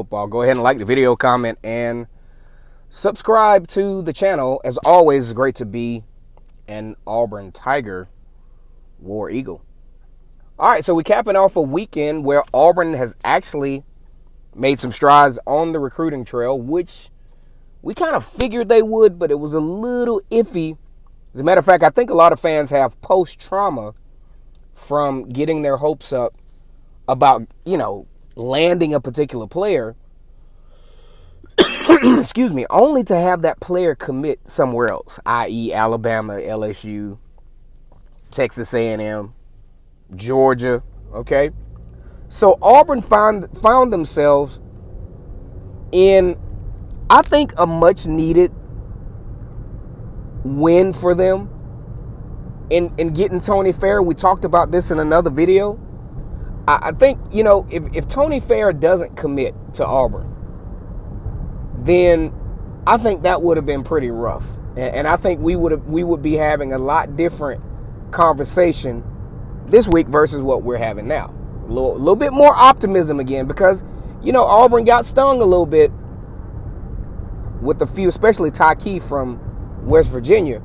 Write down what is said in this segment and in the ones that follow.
football. Go ahead and like the video, comment, and subscribe to the channel. As always, it's great to be an Auburn Tiger, War Eagle. All right, so we're capping off a weekend where Auburn has actually made some strides on the recruiting trail, which we kind of figured they would, but it was a little iffy. As a matter of fact, I think a lot of fans have post-trauma from getting their hopes up about, landing a particular player, excuse me, only to have that player commit somewhere else, i.e. Alabama, LSU, Texas A&M, Georgia, okay? So Auburn found themselves in, I think, a much-needed win for them in getting Tony Fair. We talked about this in another video. I think, if Tony Fair doesn't commit to Auburn, then I think that would have been pretty rough. And I think we would be having a lot different conversation this week versus what we're having now. A little bit more optimism again because, Auburn got stung a little bit with a few, especially Ty from West Virginia.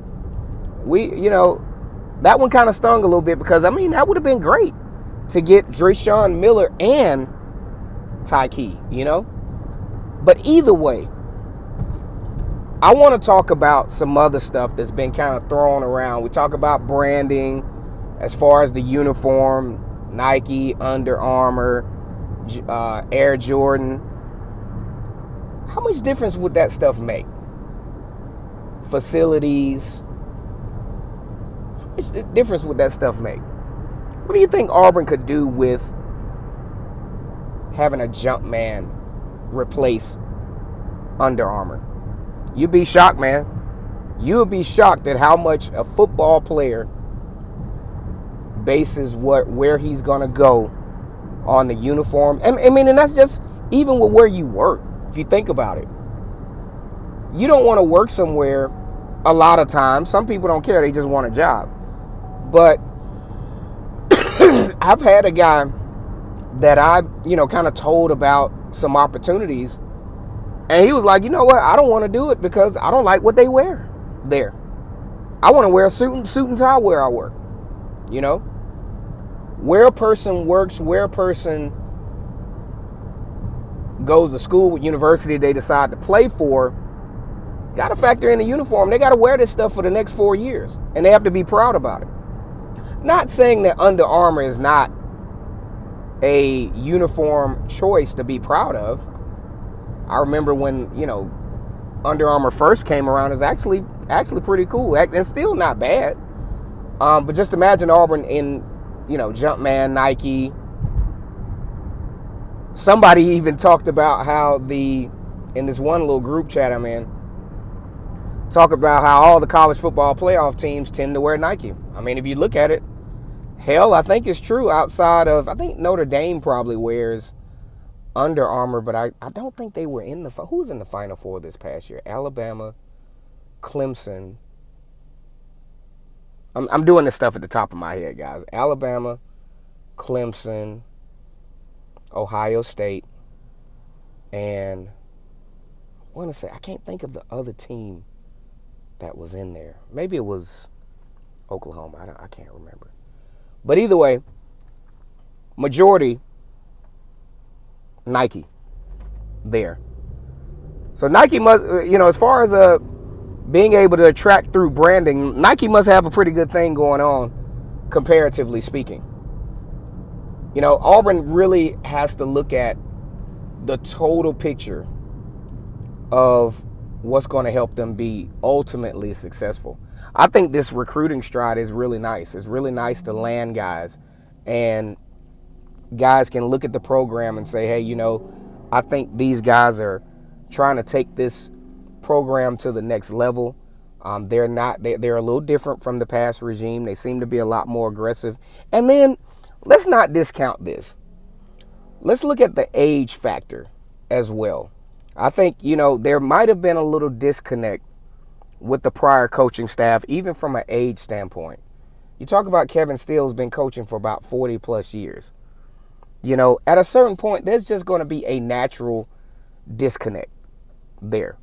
That one kind of stung a little bit because, that would have been great to get Dreshaun Miller and Ty. But either way, I want to talk about some other stuff that's been kind of thrown around. We talk about branding as far as the uniform, Nike, Under Armour, Air Jordan. How much difference would that stuff make? Facilities. How much difference would that stuff make? What do you think Auburn could do with having a Jumpman replace Under Armour? You'd be shocked, man. You would be shocked at how much a football player bases where he's going to go on the uniform. And that's just even with where you work, if you think about it. You don't want to work somewhere a lot of times. Some people don't care. They just want a job. But I've had a guy that I, kind of told about some opportunities. And he was like, you know what? I don't want to do it because I don't like what they wear there. I want to wear a suit and tie where I work. Where a person works, where a person goes to school, what university they decide to play for, got to factor in the uniform. They got to wear this stuff for the next 4 years. And they have to be proud about it. Not saying that Under Armour is not a uniform choice to be proud of. I remember when, Under Armour first came around, it was actually pretty cool. And still not bad. But just imagine Auburn in, Jumpman, Nike. Somebody even talked about how in this one little group chat I'm in, talk about how all the college football playoff teams tend to wear Nike. If you look at it, hell, I think it's true outside of, I think Notre Dame probably wears Under Armour, but I don't think they were in who was in the Final Four this past year? Alabama, Clemson. I'm doing this stuff at the top of my head, guys. Alabama, Clemson, Ohio State, and I can't think of the other team that was in there. Maybe it was Oklahoma. I can't remember. But either way, majority Nike there. So Nike must, as far as being able to attract through branding, Nike must have a pretty good thing going on, comparatively speaking. Auburn really has to look at the total picture of what's going to help them be ultimately successful. I think this recruiting stride is really nice. It's really nice to land guys, and guys can look at the program and say, hey, I think these guys are trying to take this program to the next level. They're a little different from the past regime. They seem to be a lot more aggressive. And then let's not discount this. Let's look at the age factor as well. I think, there might have been a little disconnect with the prior coaching staff, even from an age standpoint. You talk about Kevin Steele's been coaching for about 40 plus years. At a certain point, there's just going to be a natural disconnect there.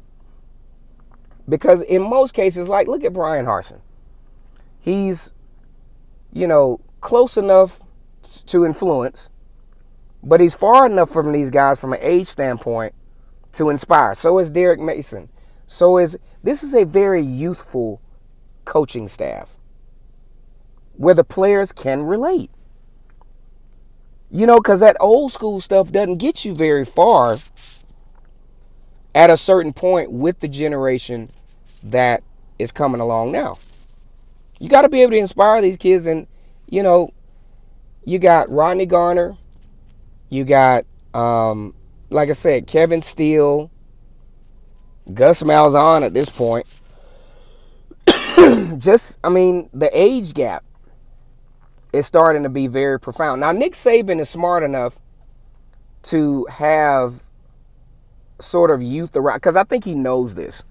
Because in most cases, like, look at Bryan Harsin. He's, close enough to influence, but he's far enough from these guys from an age standpoint to inspire. So is Derek Mason. This is a very youthful coaching staff where the players can relate. Because that old school stuff doesn't get you very far at a certain point with the generation that is coming along now. You got to be able to inspire these kids. And, you got Rodney Garner. You got, like I said, Kevin Steele, Gus Malzahn at this point. The age gap is starting to be very profound. Now, Nick Saban is smart enough to have sort of youth around, because I think he knows this.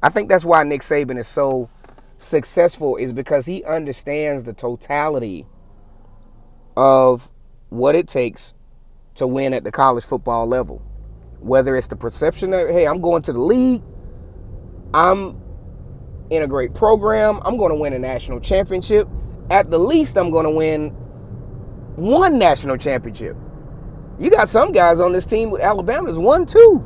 I think that's why Nick Saban is so successful, is because he understands the totality of what it takes to win at the college football level. Whether it's the perception of, hey, I'm going to the league, I'm in a great program, I'm going to win a national championship. At the least, I'm going to win one national championship. You got some guys on this team with Alabama that's won two.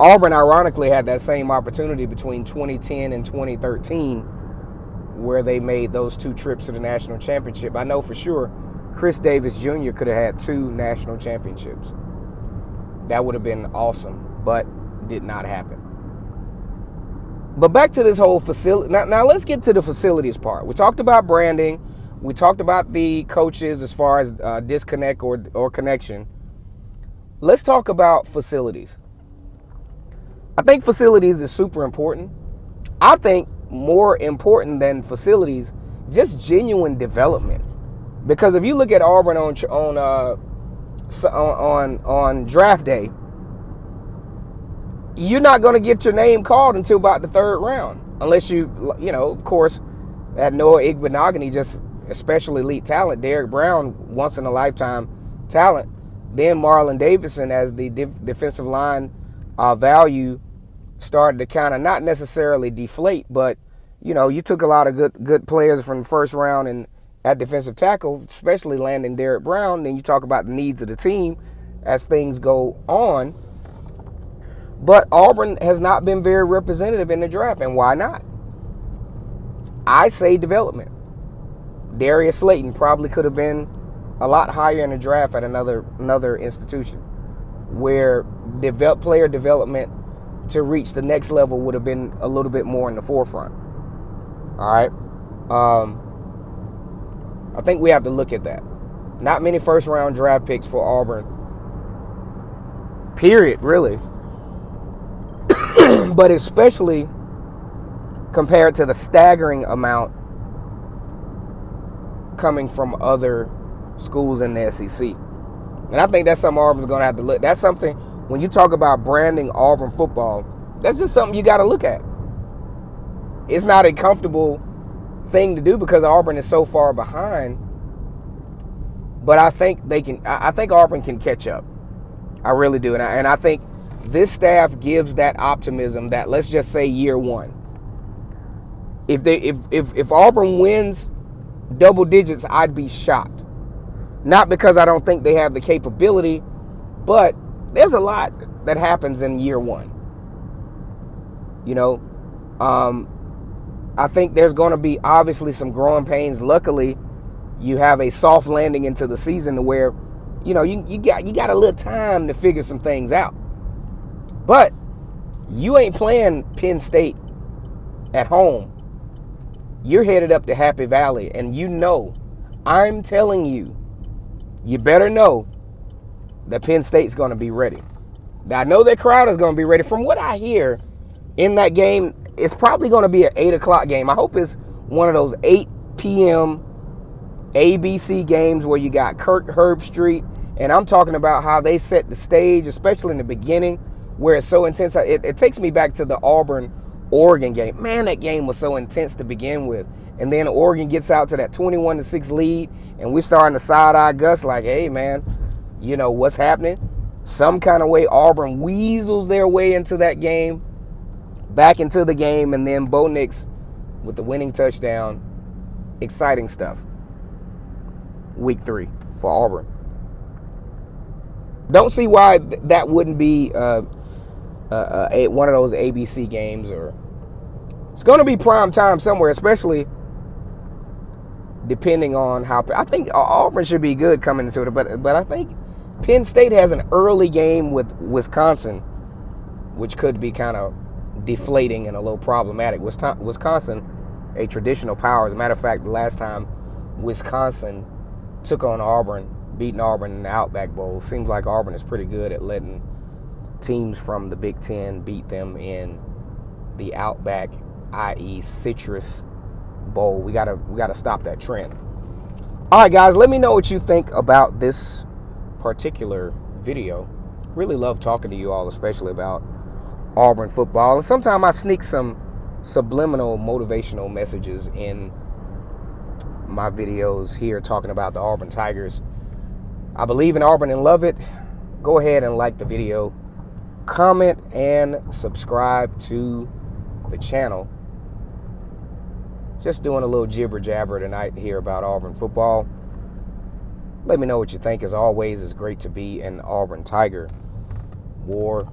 Auburn, ironically, had that same opportunity between 2010 and 2013, where they made those two trips to the national championship. I know for sure Chris Davis Jr. could have had two national championships. That would have been awesome, but did not happen. But back to this whole facility. Now let's get to the facilities part. We talked about branding. We talked about the coaches as far as disconnect or connection. Let's talk about facilities. I think facilities is super important. I think more important than facilities, just genuine development. Because if you look at Auburn on draft day, you're not going to get your name called until about the third round, unless of course, that Noah Igbenogany, just especially elite talent, Derek Brown, once in a lifetime talent, then Marlon Davidson as the defensive line value started to kind of not necessarily deflate, but you took a lot of good players from the first round and at defensive tackle, especially landing Derek Brown. Then you talk about the needs of the team as things go on. But Auburn has not been very representative in the draft, and why not? I say development. Darius Slayton probably could have been a lot higher in the draft at another institution, where player development to reach the next level would have been a little bit more in the forefront. All right. I think we have to look at that. Not many first-round draft picks for Auburn. Period, really. But especially compared to the staggering amount coming from other schools in the SEC. And I think that's something Auburn's going to have to look. That's something, when you talk about branding Auburn football, that's just something you got to look at. It's not a comfortable thing to do because Auburn is so far behind. But I think Auburn can catch up. I really do. And I think this staff gives that optimism that, let's just say, year one. If Auburn wins double digits, I'd be shocked. Not because I don't think they have the capability, but there's a lot that happens in year one. I think there's going to be obviously some growing pains. Luckily, you have a soft landing into the season to where, you got a little time to figure some things out. But you ain't playing Penn State at home. You're headed up to Happy Valley, and I'm telling you, you better know that Penn State's going to be ready. I know their crowd is going to be ready. From what I hear in that game, it's probably going to be an 8 o'clock game. I hope it's one of those 8 p.m. ABC games where you got Kirk Herbstreit, and I'm talking about how they set the stage, especially in the beginning, where it's so intense. It takes me back to the Auburn-Oregon game. Man, that game was so intense to begin with. And then Oregon gets out to that 21-6 lead, and we're starting to side-eye Gus like, hey, man, what's happening? Some kind of way, Auburn weasels their way into that game, back into the game, and then Bo Nix with the winning touchdown. Exciting stuff. Week 3 for Auburn. Don't see why that wouldn't be one of those ABC games, or it's going to be prime time somewhere, especially depending on how. I think Auburn should be good coming into it, but I think Penn State has an early game with Wisconsin, which could be kind of deflating and a little problematic. Wisconsin, a traditional power. As a matter of fact, the last time Wisconsin took on Auburn, beating Auburn in the Outback Bowl, seems like Auburn is pretty good at letting teams from the Big Ten beat them in the Outback, i.e. Citrus Bowl. We gotta stop that trend. All right, guys, let me know what you think about this particular video. Really love talking to you all, especially about Auburn football. And sometimes I sneak some subliminal motivational messages in my videos here talking about the Auburn Tigers. I believe in Auburn and love it. Go ahead and like the video, comment, and subscribe to the channel. Just doing a little jibber jabber tonight here about Auburn football. Let me know what you think. As always, it's great to be an Auburn Tiger. War,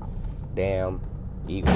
damn, Eagle.